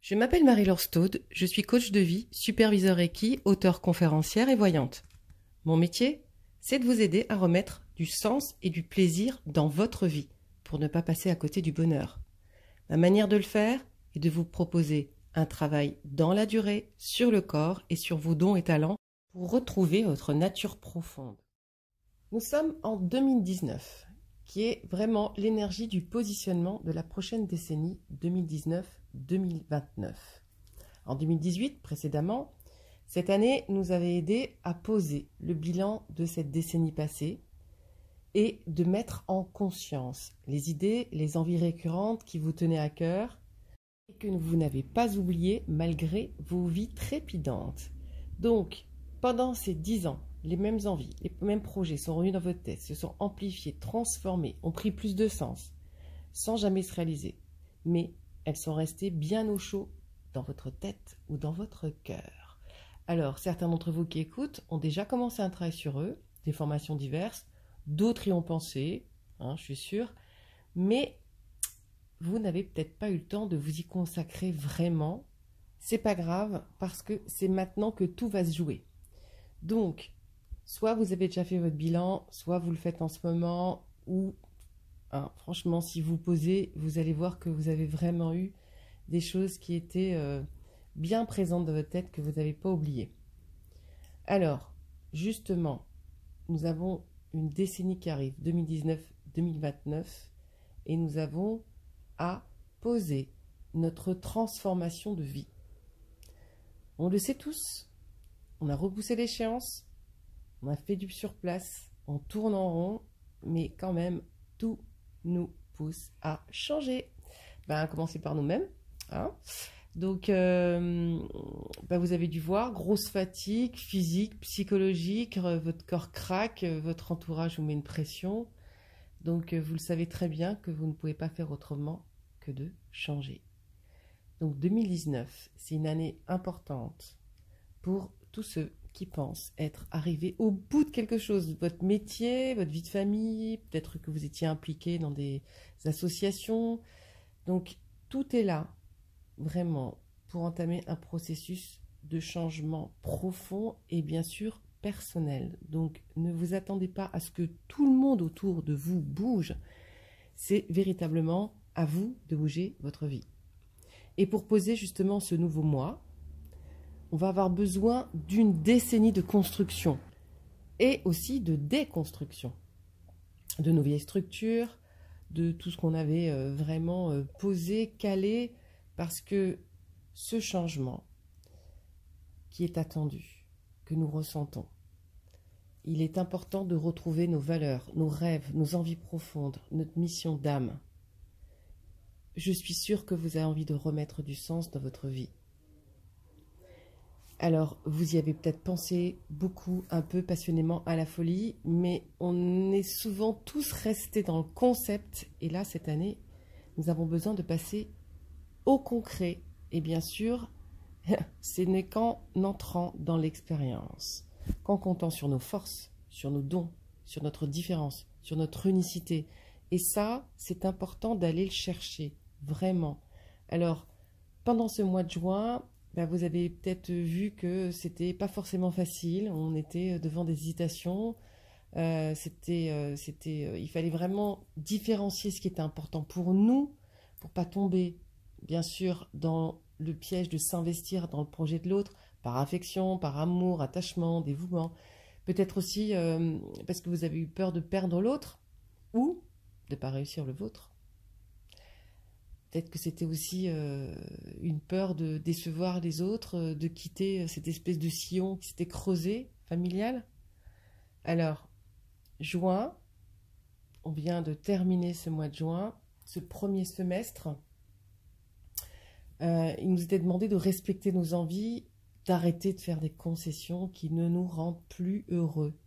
Je m'appelle Marie-Laure Staude, je suis coach de vie, superviseur Reiki, auteure conférencière et voyante. Mon métier, c'est de vous aider à remettre du sens et du plaisir dans votre vie pour ne pas passer à côté du bonheur. Ma manière de le faire est de vous proposer un travail dans la durée, sur le corps et sur vos dons et talents pour retrouver votre nature profonde. Nous sommes en 2019, qui est vraiment l'énergie du positionnement de la prochaine décennie 2019-2029. En 2018, précédemment, cette année nous avait aidé à poser le bilan de cette décennie passée et de mettre en conscience les idées, les envies récurrentes qui vous tenaient à cœur et que vous n'avez pas oubliées malgré vos vies trépidantes. Donc, pendant ces 10 ans, les mêmes envies, les mêmes projets sont revenus dans votre tête, se sont amplifiés, transformés, ont pris plus de sens, sans jamais se réaliser. Mais elles sont restées bien au chaud dans votre tête ou dans votre cœur. Alors, certains d'entre vous qui écoutent ont déjà commencé un travail sur eux, des formations diverses, d'autres y ont pensé, je suis sûre, mais vous n'avez peut-être pas eu le temps de vous y consacrer vraiment. C'est pas grave, parce que c'est maintenant que tout va se jouer. Donc, soit vous avez déjà fait votre bilan, soit vous le faites en ce moment, ou franchement, si vous posez, vous allez voir que vous avez vraiment eu des choses qui étaient bien présentes dans votre tête que vous n'avez pas oubliées. Alors, justement, nous avons une décennie qui arrive, 2019-2029, et nous avons à poser notre transformation de vie. On le sait tous, on a repoussé l'échéance, on a fait du surplace, on tourne en rond, mais quand même, tout nous pousse à changer. Commencer par nous-mêmes. Donc, vous avez dû voir, grosse fatigue physique, psychologique, votre corps craque, votre entourage vous met une pression. Donc, vous le savez très bien que vous ne pouvez pas faire autrement que de changer. Donc, 2019, c'est une année importante pour tous ceux qui pensent être arrivés au bout de quelque chose, votre métier, votre vie de famille, peut-être que vous étiez impliqué dans des associations. Donc, tout est là, vraiment, pour entamer un processus de changement profond et bien sûr personnel. Donc, ne vous attendez pas à ce que tout le monde autour de vous bouge. C'est véritablement à vous de bouger votre vie. Et pour poser justement ce nouveau moi, on va avoir besoin d'une décennie de construction et aussi de déconstruction de nos vieilles structures, de tout ce qu'on avait vraiment posé, calé, parce que ce changement qui est attendu, que nous ressentons, il est important de retrouver nos valeurs, nos rêves, nos envies profondes, notre mission d'âme. Je suis sûre que vous avez envie de remettre du sens dans votre vie. Alors, vous y avez peut-être pensé beaucoup, un peu passionnément à la folie, mais on est souvent tous restés dans le concept. Et là, cette année, nous avons besoin de passer au concret. Et bien sûr, ce n'est qu'en entrant dans l'expérience, qu'en comptant sur nos forces, sur nos dons, sur notre différence, sur notre unicité. Et ça, c'est important d'aller le chercher, vraiment. Alors, pendant ce mois de juin, vous avez peut-être vu que c'était pas forcément facile. On était devant des hésitations. Il fallait vraiment différencier ce qui était important pour nous, pour pas tomber, bien sûr, dans le piège de s'investir dans le projet de l'autre, par affection, par amour, attachement, dévouement. Peut-être aussi parce que vous avez eu peur de perdre l'autre ou de ne pas réussir le vôtre. Peut-être que c'était aussi une peur de décevoir les autres, de quitter cette espèce de sillon qui s'était creusé, familial. Alors, juin, on vient de terminer ce mois de juin, ce premier semestre. Il nous était demandé de respecter nos envies, d'arrêter de faire des concessions qui ne nous rendent plus heureux.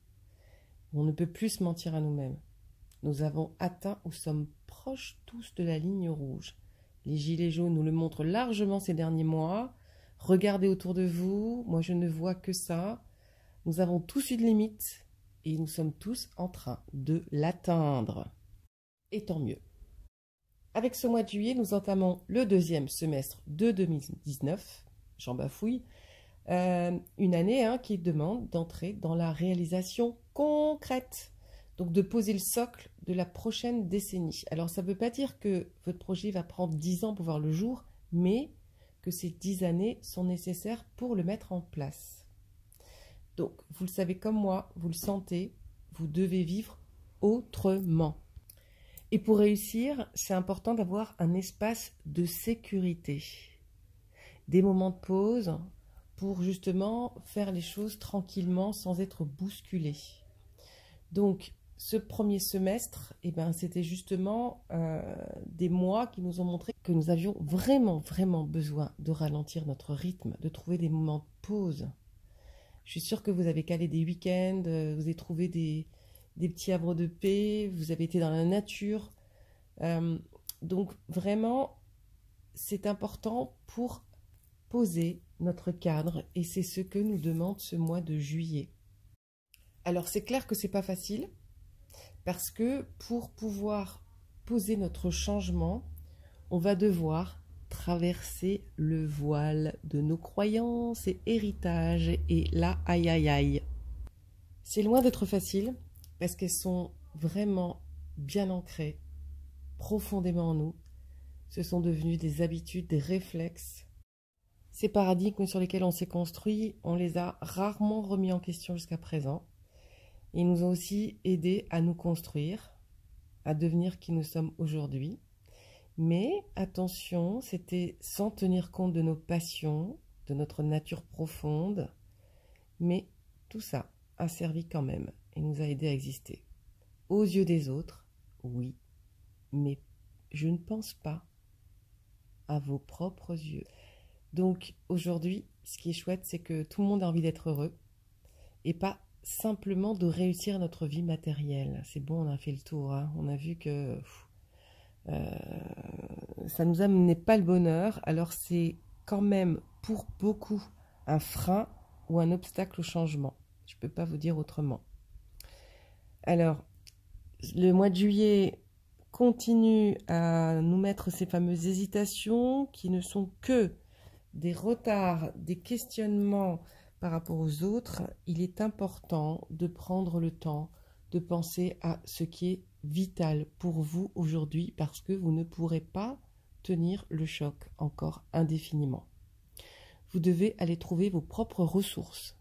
On ne peut plus se mentir à nous-mêmes. Nous avons atteint ou sommes proches tous de la ligne rouge. Les gilets jaunes nous le montrent largement ces derniers mois. Regardez autour de vous, moi je ne vois que ça. Nous avons tous une limite et nous sommes tous en train de l'atteindre. Et tant mieux. Avec ce mois de juillet, nous entamons le deuxième semestre de 2019, j'en bafouille, une année qui demande d'entrer dans la réalisation concrète, donc de poser le socle de la prochaine décennie. Alors ça ne veut pas dire que votre projet va prendre 10 ans pour voir le jour, mais que ces 10 années sont nécessaires pour le mettre en place. Donc, vous le savez comme moi, vous le sentez, vous devez vivre autrement. Et pour réussir, c'est important d'avoir un espace de sécurité, des moments de pause pour justement faire les choses tranquillement sans être bousculé. Donc, ce premier semestre, c'était justement des mois qui nous ont montré que nous avions vraiment besoin de ralentir notre rythme, de trouver des moments de pause. Je suis sûre que vous avez calé des week-ends, vous avez trouvé des petits havres de paix, vous avez été dans la nature. Donc vraiment, c'est important pour poser notre cadre et c'est ce que nous demande ce mois de juillet. Alors c'est clair que c'est pas facile parce que pour pouvoir poser notre changement, on va devoir traverser le voile de nos croyances et héritages et là, aïe aïe aïe. C'est loin d'être facile parce qu'elles sont vraiment bien ancrées profondément en nous. Ce sont devenus des habitudes, des réflexes. Ces paradigmes sur lesquels on s'est construit, on les a rarement remis en question jusqu'à présent. Ils nous ont aussi aidés à nous construire, à devenir qui nous sommes aujourd'hui. Mais attention, c'était sans tenir compte de nos passions, de notre nature profonde. Mais tout ça a servi quand même et nous a aidés à exister. Aux yeux des autres, oui, mais je ne pense pas à vos propres yeux. Donc aujourd'hui, ce qui est chouette, c'est que tout le monde a envie d'être heureux et pas simplement de réussir notre vie matérielle. C'est bon, on a fait le tour, on a vu que ça nous amenait pas le bonheur. Alors c'est quand même pour beaucoup un frein ou un obstacle au changement. Je ne peux pas vous dire autrement. Alors, le mois de juillet continue à nous mettre ces fameuses hésitations qui ne sont que des retards, des questionnements par rapport aux autres. Il est important de prendre le temps de penser à ce qui est vital pour vous aujourd'hui parce que vous ne pourrez pas tenir le choc encore indéfiniment. Vous devez aller trouver vos propres ressources,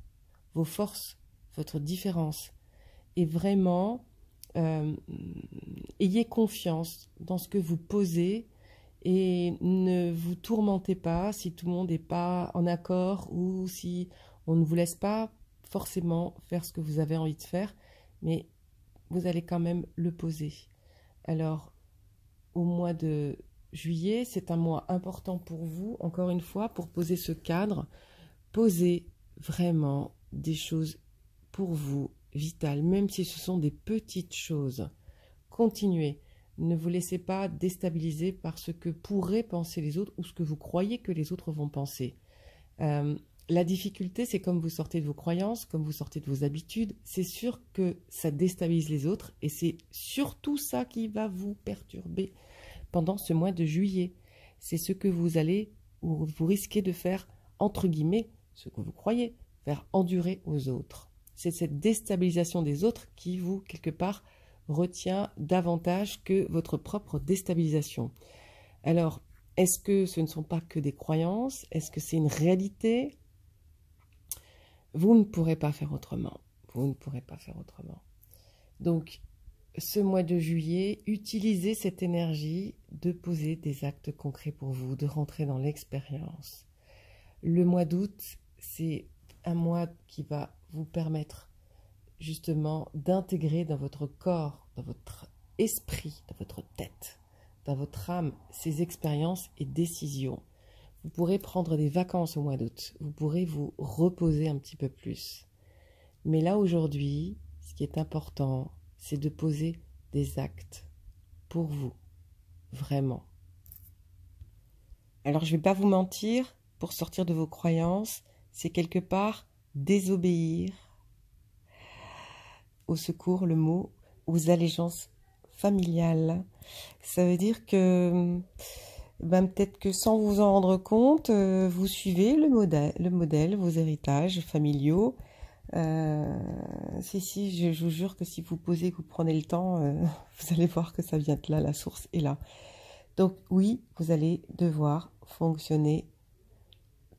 vos forces, votre différence et vraiment ayez confiance dans ce que vous posez et ne vous tourmentez pas si tout le monde n'est pas en accord ou si on ne vous laisse pas forcément faire ce que vous avez envie de faire, mais vous allez quand même le poser. Alors, au mois de juillet, c'est un mois important pour vous, encore une fois, pour poser ce cadre. Posez vraiment des choses pour vous vitales, même si ce sont des petites choses. Continuez. Ne vous laissez pas déstabiliser par ce que pourraient penser les autres ou ce que vous croyez que les autres vont penser. La difficulté, c'est comme vous sortez de vos croyances, comme vous sortez de vos habitudes, c'est sûr que ça déstabilise les autres et c'est surtout ça qui va vous perturber pendant ce mois de juillet. C'est ce que vous allez ou vous risquez de faire, entre guillemets, ce que vous croyez, faire endurer aux autres. C'est cette déstabilisation des autres qui vous, quelque part, retient davantage que votre propre déstabilisation. Alors, est-ce que ce ne sont pas que des croyances? Est-ce que c'est une réalité? Vous ne pourrez pas faire autrement. Vous ne pourrez pas faire autrement. Donc, ce mois de juillet, utilisez cette énergie de poser des actes concrets pour vous, de rentrer dans l'expérience. Le mois d'août, c'est un mois qui va vous permettre justement d'intégrer dans votre corps, dans votre esprit, dans votre tête, dans votre âme, ces expériences et décisions. Vous pourrez prendre des vacances au mois d'août, vous pourrez vous reposer un petit peu plus. Mais là aujourd'hui, ce qui est important, c'est de poser des actes pour vous, vraiment. Alors je ne vais pas vous mentir, pour sortir de vos croyances, c'est quelque part désobéir au secours, le mot, aux allégeances familiales, Ça veut dire que ben, peut-être que sans vous en rendre compte, vous suivez le modèle, vos héritages familiaux. Si, je vous jure que si vous posez, que vous prenez le temps, vous allez voir que ça vient de là, la source est là. Donc oui, vous allez devoir fonctionner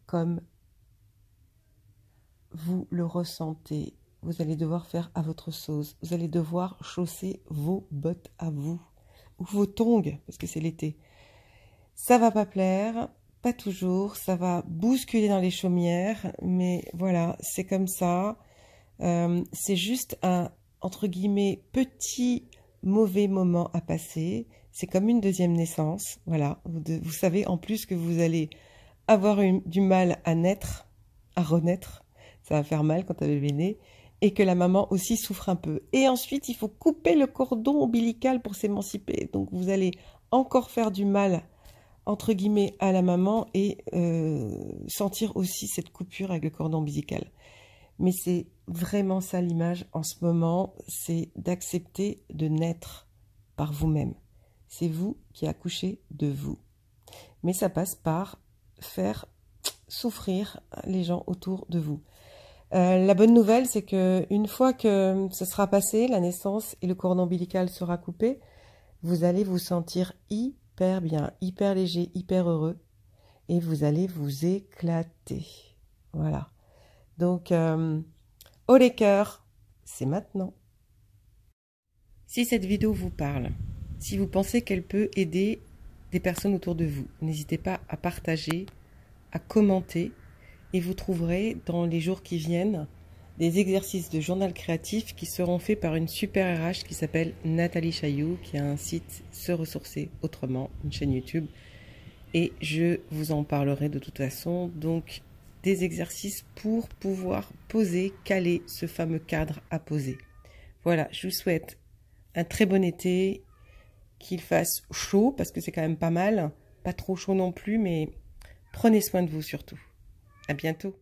comme vous le ressentez. Vous allez devoir faire à votre sauce. Vous allez devoir chausser vos bottes à vous. Ou vos tongs, parce que c'est l'été. Ça va pas plaire, pas toujours. Ça va bousculer dans les chaumières. Mais voilà, c'est comme ça. C'est juste un, entre guillemets, petit mauvais moment à passer. C'est comme une deuxième naissance. Voilà. Vous savez en plus que vous allez avoir du mal à naître, à renaître. Ça va faire mal quand un bébé naît. Et que la maman aussi souffre un peu. Et ensuite, il faut couper le cordon ombilical pour s'émanciper. Donc, vous allez encore faire du mal, entre guillemets, à la maman et sentir aussi cette coupure avec le cordon ombilical. Mais c'est vraiment ça l'image en ce moment, c'est d'accepter de naître par vous-même. C'est vous qui accouchez de vous. Mais ça passe par faire souffrir les gens autour de vous. La bonne nouvelle, c'est que une fois que ce sera passé, la naissance et le cordon ombilical sera coupé, vous allez vous sentir hyper bien, hyper léger, hyper heureux, et vous allez vous éclater. Voilà. Donc, haut les cœurs, c'est maintenant. Si cette vidéo vous parle, si vous pensez qu'elle peut aider des personnes autour de vous, n'hésitez pas à partager, à commenter. Et vous trouverez dans les jours qui viennent des exercices de journal créatif qui seront faits par une super RH qui s'appelle Nathalie Chailloux, qui a un site Se Ressourcer Autrement, une chaîne YouTube. Et je vous en parlerai de toute façon. Donc, des exercices pour pouvoir poser, caler ce fameux cadre à poser. Voilà, je vous souhaite un très bon été, qu'il fasse chaud, parce que c'est quand même pas mal. Pas trop chaud non plus, mais prenez soin de vous surtout. À bientôt.